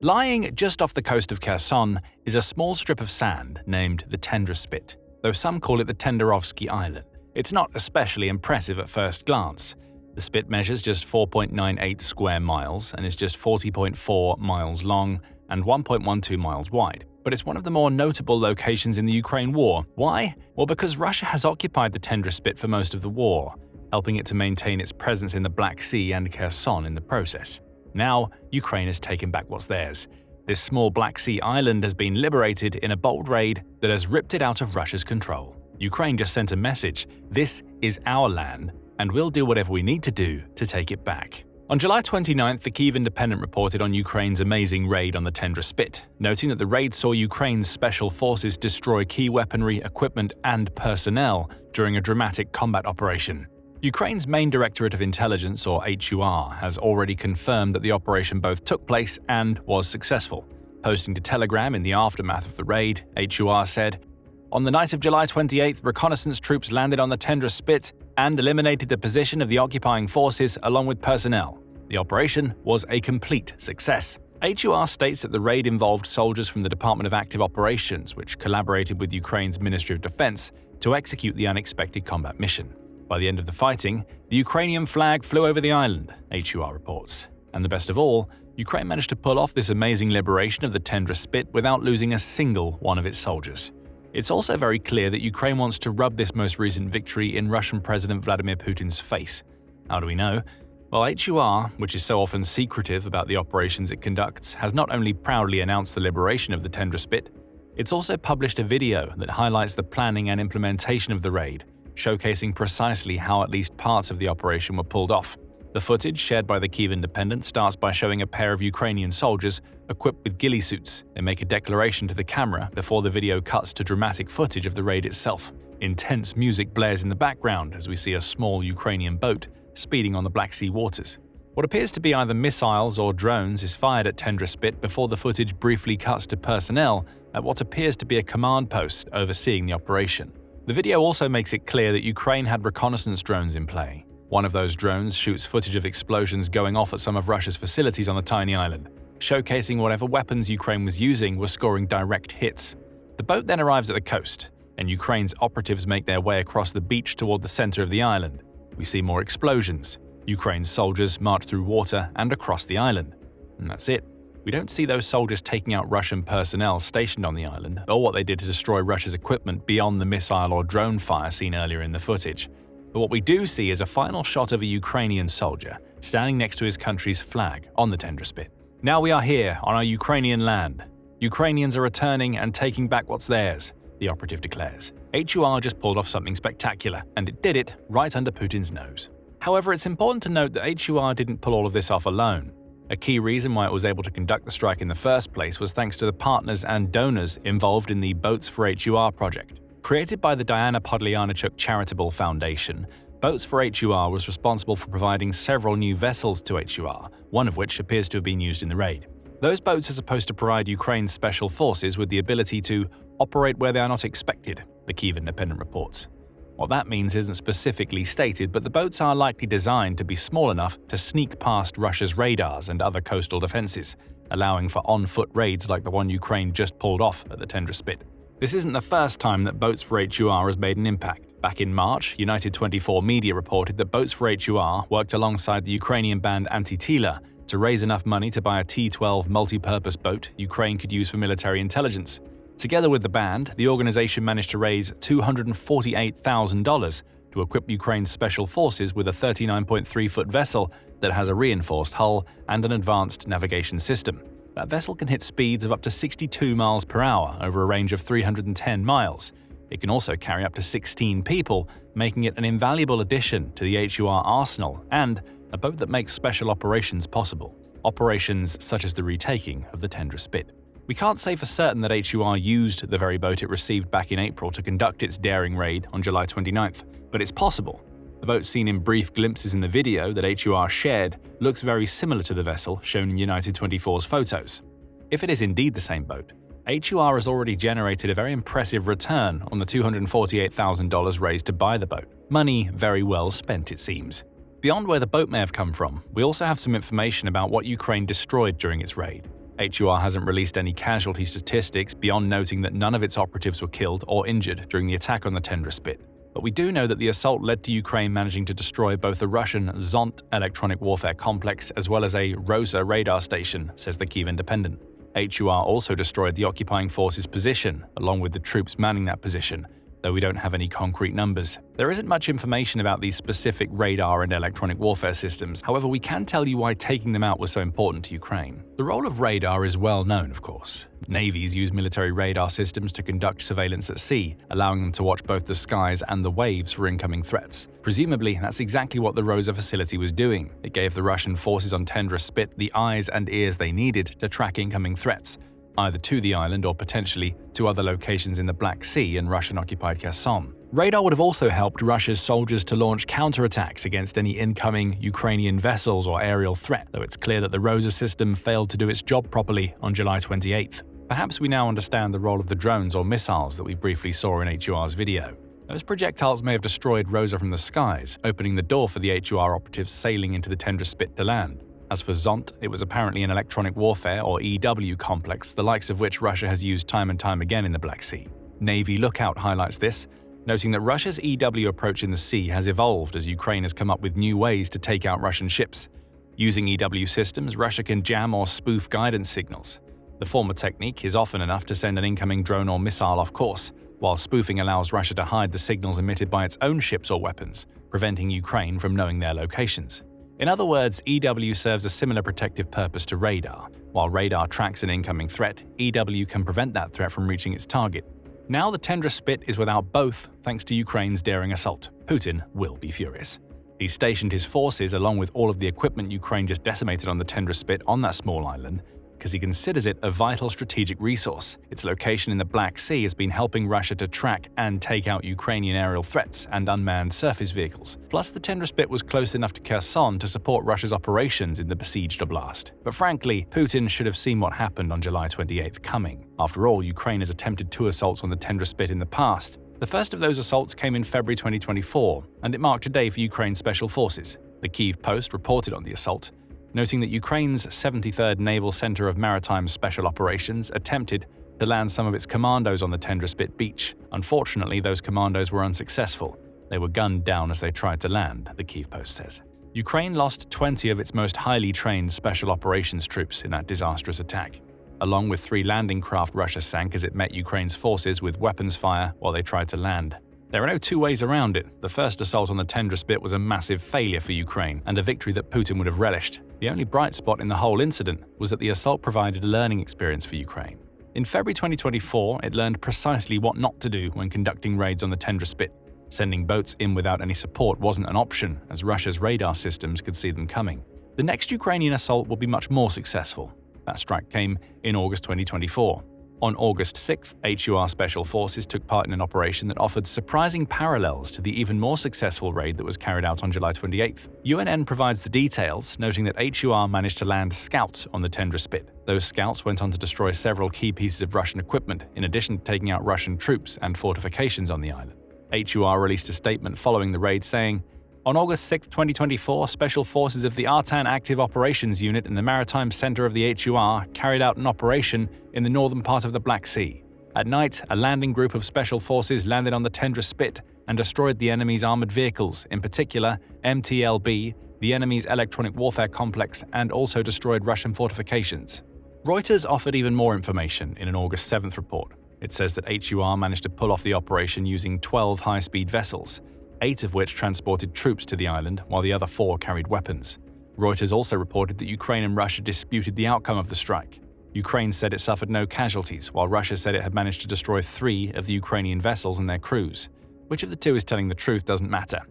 Lying just off the coast of Kherson is a small strip of sand named the Tendra Spit, though some call it the Tenderovsky Island. It's not especially impressive at first glance. The spit measures just 4.98 square miles and is just 40.4 miles long and 1.12 miles wide. But it's one of the more notable locations in the Ukraine war. Why? Well, because Russia has occupied the Tendra Spit for most of the war, helping it to maintain its presence in the Black Sea and Kherson in the process. Now, Ukraine has taken back what's theirs. This small Black Sea island has been liberated in a bold raid that has ripped it out of Russia's control. Ukraine just sent a message: this is our land, and we'll do whatever we need to do to take it back. On July 29th, the Kyiv Independent reported on Ukraine's amazing raid on the Tendra Spit, noting that the raid saw Ukraine's special forces destroy key weaponry, equipment, and personnel during a dramatic combat operation. Ukraine's main Directorate of Intelligence, or HUR, has already confirmed that the operation both took place and was successful. Posting to Telegram in the aftermath of the raid, HUR said, "On the night of July 28th, reconnaissance troops landed on the Tendra Spit and eliminated the position of the occupying forces along with personnel. The operation was a complete success." HUR states that the raid involved soldiers from the Department of Active Operations, which collaborated with Ukraine's Ministry of Defense to execute the unexpected combat mission. By the end of the fighting, the Ukrainian flag flew over the island, HUR reports. And the best of all, Ukraine managed to pull off this amazing liberation of the Tendra Spit without losing a single one of its soldiers. It's also very clear that Ukraine wants to rub this most recent victory in Russian President Vladimir Putin's face. How do we know? Well, HUR, which is so often secretive about the operations it conducts, has not only proudly announced the liberation of the Tendra Spit, it's also published a video that highlights the planning and implementation of the raid, showcasing precisely how at least parts of the operation were pulled off. The footage, shared by the Kyiv Independent, starts by showing a pair of Ukrainian soldiers equipped with ghillie suits. They make a declaration to the camera before the video cuts to dramatic footage of the raid itself. Intense music blares in the background as we see a small Ukrainian boat speeding on the Black Sea waters. What appears to be either missiles or drones is fired at Tendra Spit before the footage briefly cuts to personnel at what appears to be a command post overseeing the operation. The video also makes it clear that Ukraine had reconnaissance drones in play. One of those drones shoots footage of explosions going off at some of Russia's facilities on the tiny island, showcasing whatever weapons Ukraine was using were scoring direct hits. The boat then arrives at the coast, and Ukraine's operatives make their way across the beach toward the center of the island. We see more explosions. Ukraine's soldiers march through water and across the island. And that's it. We don't see those soldiers taking out Russian personnel stationed on the island, or what they did to destroy Russia's equipment beyond the missile or drone fire seen earlier in the footage. But what we do see is a final shot of a Ukrainian soldier standing next to his country's flag on the Tendra Spit. Now we are here on our Ukrainian land. Ukrainians are returning and taking back what's theirs, the operative declares. HUR just pulled off something spectacular, and it did it right under Putin's nose. However, it's important to note that HUR didn't pull all of this off alone. A key reason why it was able to conduct the strike in the first place was thanks to the partners and donors involved in the Boats for HUR project. Created by the Diana Podlyanachuk Charitable Foundation, Boats for HUR was responsible for providing several new vessels to HUR, one of which appears to have been used in the raid. Those boats are supposed to provide Ukraine's special forces with the ability to operate where they are not expected, the Kyiv Independent reports. What that means isn't specifically stated, but the boats are likely designed to be small enough to sneak past Russia's radars and other coastal defenses, allowing for on-foot raids like the one Ukraine just pulled off at the Tendra Spit. This isn't the first time that Boats for HUR has made an impact. Back in March, United 24 Media reported that Boats for HUR worked alongside the Ukrainian band Antitila to raise enough money to buy a T-12 multi-purpose boat Ukraine could use for military intelligence. Together with the band, the organization managed to raise $248,000 to equip Ukraine's special forces with a 39.3-foot vessel that has a reinforced hull and an advanced navigation system. That vessel can hit speeds of up to 62 miles per hour over a range of 310 miles. It can also carry up to 16 people, making it an invaluable addition to the HUR arsenal and a boat that makes special operations possible. Operations such as the retaking of the Tendra Spit. We can't say for certain that HUR used the very boat it received back in April to conduct its daring raid on July 29th, but it's possible. The boat seen in brief glimpses in the video that HUR shared looks very similar to the vessel shown in United 24's photos. If it is indeed the same boat, HUR has already generated a very impressive return on the $248,000 raised to buy the boat. Money very well spent, it seems. Beyond where the boat may have come from, we also have some information about what Ukraine destroyed during its raid. HUR hasn't released any casualty statistics beyond noting that none of its operatives were killed or injured during the attack on the Tendra Spit. But we do know that the assault led to Ukraine managing to destroy both the Russian Zont electronic warfare complex as well as a ROSA radar station, says the Kyiv Independent. HUR also destroyed the occupying forces' position, along with the troops manning that position, though we don't have any concrete numbers. There isn't much information about these specific radar and electronic warfare systems, however we can tell you why taking them out was so important to Ukraine. The role of radar is well known, of course. Navies use military radar systems to conduct surveillance at sea, allowing them to watch both the skies and the waves for incoming threats. Presumably, that's exactly what the ROSA facility was doing. It gave the Russian forces on Tendra Spit the eyes and ears they needed to track incoming threats, either to the island or potentially to other locations in the Black Sea and Russian-occupied Kherson. Radar would have also helped Russia's soldiers to launch counterattacks against any incoming Ukrainian vessels or aerial threat, though it's clear that the ROSA system failed to do its job properly on July 28th. Perhaps we now understand the role of the drones or missiles that we briefly saw in HUR's video. Those projectiles may have destroyed ROSA from the skies, opening the door for the HUR operatives sailing into the Tendra Spit to land. As for Zont, it was apparently an electronic warfare or EW complex, the likes of which Russia has used time and time again in the Black Sea. Navy Lookout highlights this, noting that Russia's EW approach in the sea has evolved as Ukraine has come up with new ways to take out Russian ships. Using EW systems, Russia can jam or spoof guidance signals. The former technique is often enough to send an incoming drone or missile off course, while spoofing allows Russia to hide the signals emitted by its own ships or weapons, preventing Ukraine from knowing their locations. In other words, EW serves a similar protective purpose to radar. While radar tracks an incoming threat, EW can prevent that threat from reaching its target. Now the Tendra Spit is without both thanks to Ukraine's daring assault. Putin will be furious. He stationed his forces along with all of the equipment Ukraine just decimated on the Tendra Spit on that small island, because he considers it a vital strategic resource. Its location in the Black Sea has been helping Russia to track and take out Ukrainian aerial threats and unmanned surface vehicles. Plus, the Tendra Spit was close enough to Kherson to support Russia's operations in the besieged oblast. But frankly, Putin should have seen what happened on July 28th coming. After all, Ukraine has attempted 2 assaults on the Tendra Spit in the past. The first of those assaults came in February 2024, and it marked a day for Ukraine's special forces. The Kyiv Post reported on the assault, noting that Ukraine's 73rd Naval Center of Maritime Special Operations attempted to land some of its commandos on the Tendra Spit beach. Unfortunately, those commandos were unsuccessful. They were gunned down as they tried to land, the Kyiv Post says. Ukraine lost 20 of its most highly trained special operations troops in that disastrous attack, along with 3 landing craft Russia sank as it met Ukraine's forces with weapons fire while they tried to land. There are no 2 ways around it. The first assault on the Tendra Spit was a massive failure for Ukraine and a victory that Putin would have relished. The only bright spot in the whole incident was that the assault provided a learning experience for Ukraine. In February 2024, it learned precisely what not to do when conducting raids on the Tendra Spit. Sending boats in without any support wasn't an option, as Russia's radar systems could see them coming. The next Ukrainian assault will be much more successful. That strike came in August 2024. On August 6th, HUR Special Forces took part in an operation that offered surprising parallels to the even more successful raid that was carried out on July 28th. UNN provides the details, noting that HUR managed to land scouts on the Tendra Spit. Those scouts went on to destroy several key pieces of Russian equipment, in addition to taking out Russian troops and fortifications on the island. HUR released a statement following the raid saying, "On August 6, 2024, Special Forces of the Artan Active Operations Unit in the Maritime Center of the HUR carried out an operation in the northern part of the Black Sea. At night, a landing group of Special Forces landed on the Tendra Spit and destroyed the enemy's armored vehicles, in particular MTLB, the enemy's electronic warfare complex, and also destroyed Russian fortifications." Reuters offered even more information in an August 7th report. It says that HUR managed to pull off the operation using 12 high-speed vessels, 8 of which transported troops to the island, while the other 4 carried weapons. Reuters also reported that Ukraine and Russia disputed the outcome of the strike. Ukraine said it suffered no casualties, while Russia said it had managed to destroy 3 of the Ukrainian vessels and their crews. Which of the 2 is telling the truth doesn't matter.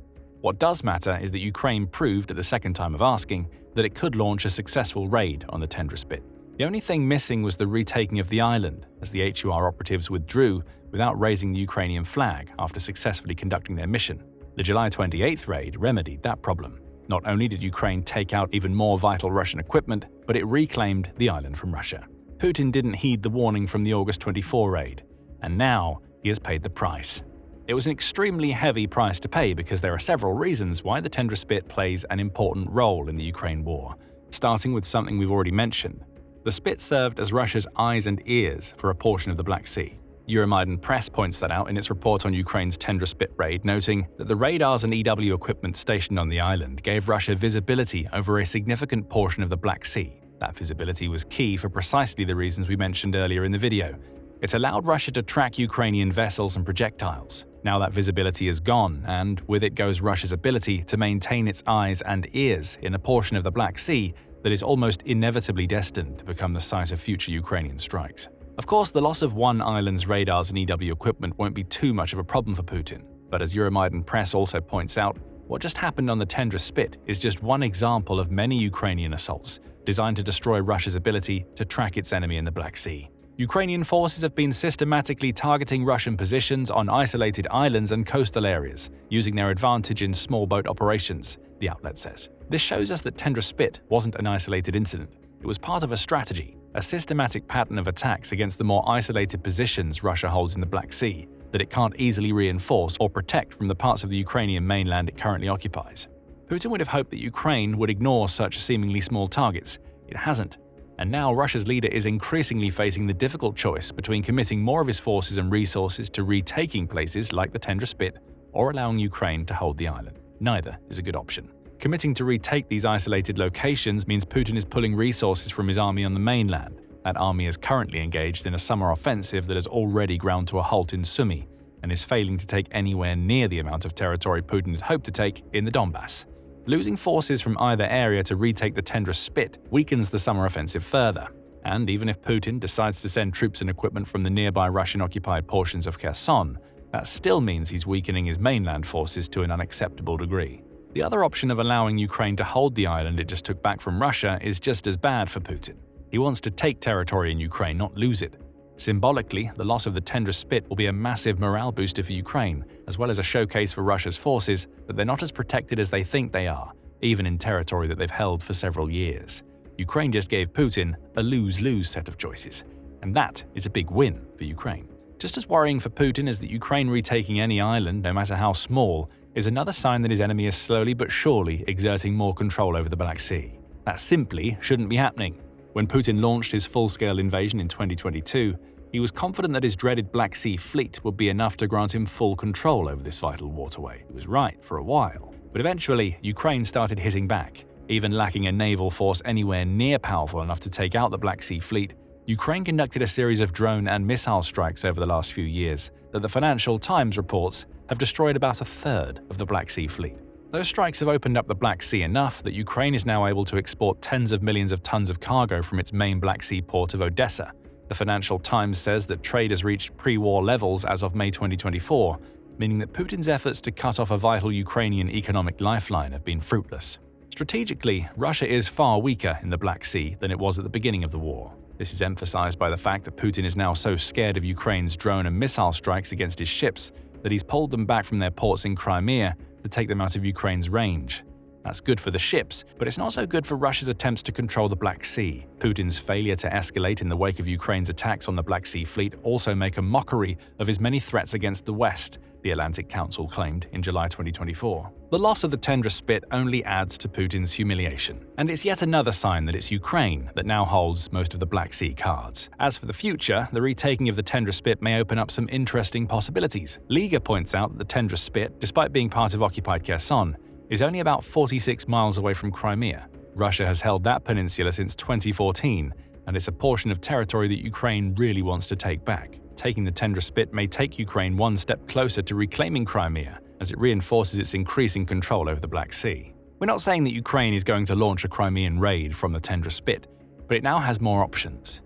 What does matter is that Ukraine proved, at the second time of asking, that it could launch a successful raid on the Tendra Spit. The only thing missing was the retaking of the island, as the HUR operatives withdrew without raising the Ukrainian flag after successfully conducting their mission. The July 28th raid remedied that problem. Not only did Ukraine take out even more vital Russian equipment, but it reclaimed the island from Russia. Putin didn't heed the warning from the August 24 raid, and now he has paid the price. It was an extremely heavy price to pay because there are several reasons why the Tendra Spit plays an important role in the Ukraine war, starting with something we've already mentioned. The Spit served as Russia's eyes and ears for a portion of the Black Sea. Euromaidan Press points that out in its report on Ukraine's Tendra Spit raid, noting that the radars and EW equipment stationed on the island gave Russia visibility over a significant portion of the Black Sea. That visibility was key for precisely the reasons we mentioned earlier in the video. It allowed Russia to track Ukrainian vessels and projectiles. Now that visibility is gone, and with it goes Russia's ability to maintain its eyes and ears in a portion of the Black Sea that is almost inevitably destined to become the site of future Ukrainian strikes. Of course, the loss of one island's radars and EW equipment won't be too much of a problem for Putin, but as Euromaidan Press also points out, what just happened on the Tendra Spit is just one example of many Ukrainian assaults designed to destroy Russia's ability to track its enemy in the Black Sea. Ukrainian forces have been systematically targeting Russian positions on isolated islands and coastal areas, using their advantage in small boat operations, the outlet says. This shows us that Tendra Spit wasn't an isolated incident. It was part of a strategy, a systematic pattern of attacks against the more isolated positions Russia holds in the Black Sea that it can't easily reinforce or protect from the parts of the Ukrainian mainland it currently occupies. Putin would have hoped that Ukraine would ignore such seemingly small targets. It hasn't. And now Russia's leader is increasingly facing the difficult choice between committing more of his forces and resources to retaking places like the Tendra Spit or allowing Ukraine to hold the island. Neither is a good option. Committing to retake these isolated locations means Putin is pulling resources from his army on the mainland. That army is currently engaged in a summer offensive that has already ground to a halt in Sumy and is failing to take anywhere near the amount of territory Putin had hoped to take in the Donbass. Losing forces from either area to retake the Tendra Spit weakens the summer offensive further. And even if Putin decides to send troops and equipment from the nearby Russian-occupied portions of Kherson, that still means he's weakening his mainland forces to an unacceptable degree. The other option of allowing Ukraine to hold the island it just took back from Russia is just as bad for Putin. He wants to take territory in Ukraine, not lose it. Symbolically, the loss of the Tendra Spit will be a massive morale booster for Ukraine, as well as a showcase for Russia's forces that they're not as protected as they think they are, even in territory that they've held for several years. Ukraine just gave Putin a lose-lose set of choices, and that is a big win for Ukraine. Just as worrying for Putin is that Ukraine retaking any island, no matter how small, is another sign that his enemy is slowly but surely exerting more control over the Black Sea. That simply shouldn't be happening. When Putin launched his full-scale invasion in 2022, he was confident that his dreaded Black Sea fleet would be enough to grant him full control over this vital waterway. He was right for a while. But eventually, Ukraine started hitting back. Even lacking a naval force anywhere near powerful enough to take out the Black Sea fleet, Ukraine conducted a series of drone and missile strikes over the last few years that the Financial Times reports have destroyed about a third of the Black Sea fleet. Those strikes have opened up the Black Sea enough that Ukraine is now able to export tens of millions of tons of cargo from its main Black Sea port of Odessa. The Financial Times says that trade has reached pre-war levels as of May 2024, meaning that Putin's efforts to cut off a vital Ukrainian economic lifeline have been fruitless. Strategically, Russia is far weaker in the Black Sea than it was at the beginning of the war. This is emphasized by the fact that Putin is now so scared of Ukraine's drone and missile strikes against his ships that he's pulled them back from their ports in Crimea to take them out of Ukraine's range. That's good for the ships, but it's not so good for Russia's attempts to control the Black Sea. Putin's failure to escalate in the wake of Ukraine's attacks on the Black Sea fleet also make a mockery of his many threats against the West, the Atlantic Council claimed in July 2024. The loss of the Tendra Spit only adds to Putin's humiliation, and it's yet another sign that it's Ukraine that now holds most of the Black Sea cards. As for the future, the retaking of the Tendra Spit may open up some interesting possibilities. Liga points out that the Tendra Spit, despite being part of occupied Kherson, is only about 46 miles away from Crimea. Russia has held that peninsula since 2014, and it's a portion of territory that Ukraine really wants to take back. Taking the Tendra Spit may take Ukraine one step closer to reclaiming Crimea, as it reinforces its increasing control over the Black Sea. We're not saying that Ukraine is going to launch a Crimean raid from the Tendra Spit, but it now has more options.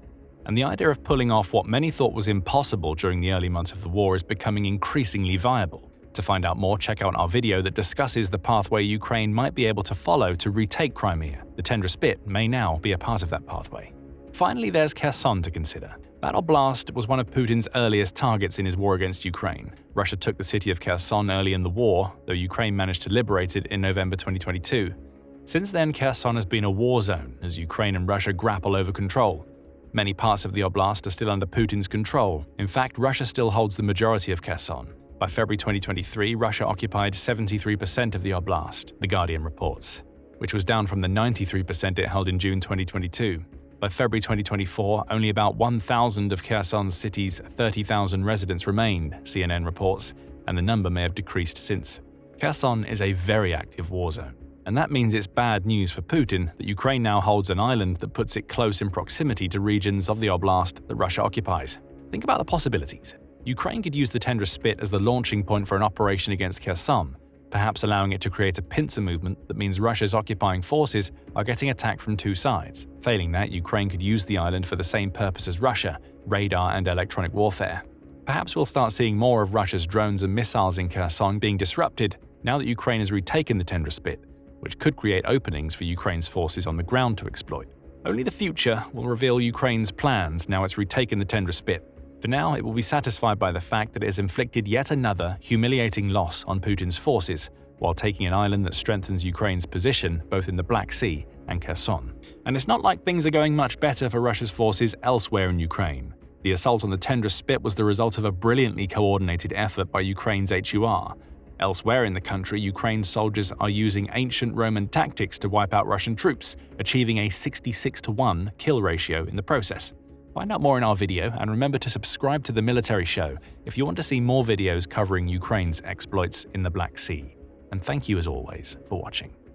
And the idea of pulling off what many thought was impossible during the early months of the war is becoming increasingly viable. To find out more, check out our video that discusses the pathway Ukraine might be able to follow to retake Crimea. The Tendra Spit may now be a part of that pathway. Finally, there's Kherson to consider. That oblast was one of Putin's earliest targets in his war against Ukraine. Russia took the city of Kherson early in the war, though Ukraine managed to liberate it in November 2022. Since then, Kherson has been a war zone as Ukraine and Russia grapple over control. Many parts of the oblast are still under Putin's control. In fact, Russia still holds the majority of Kherson. By February 2023, Russia occupied 73% of the oblast, The Guardian reports, which was down from the 93% it held in June 2022. By February 2024, only about 1,000 of Kherson city's 30,000 residents remained, CNN reports, and the number may have decreased since. Kherson is a very active war zone, and that means it's bad news for Putin that Ukraine now holds an island that puts it close in proximity to regions of the oblast that Russia occupies. Think about the possibilities. Ukraine could use the Tendra Spit as the launching point for an operation against Kherson, perhaps allowing it to create a pincer movement that means Russia's occupying forces are getting attacked from two sides. Failing that, Ukraine could use the island for the same purpose as Russia, radar and electronic warfare. Perhaps we'll start seeing more of Russia's drones and missiles in Kherson being disrupted now that Ukraine has retaken the Tendra Spit, which could create openings for Ukraine's forces on the ground to exploit. Only the future will reveal Ukraine's plans now it's retaken the Tendra Spit. For now, it will be satisfied by the fact that it has inflicted yet another humiliating loss on Putin's forces, while taking an island that strengthens Ukraine's position both in the Black Sea and Kherson. And it's not like things are going much better for Russia's forces elsewhere in Ukraine. The assault on the Tendra Spit was the result of a brilliantly coordinated effort by Ukraine's HUR. Elsewhere in the country, Ukraine's soldiers are using ancient Roman tactics to wipe out Russian troops, achieving a 66-to-1 kill ratio in the process. Find out more in our video, and remember to subscribe to The Military Show if you want to see more videos covering Ukraine's exploits in the Black Sea. And thank you as always for watching.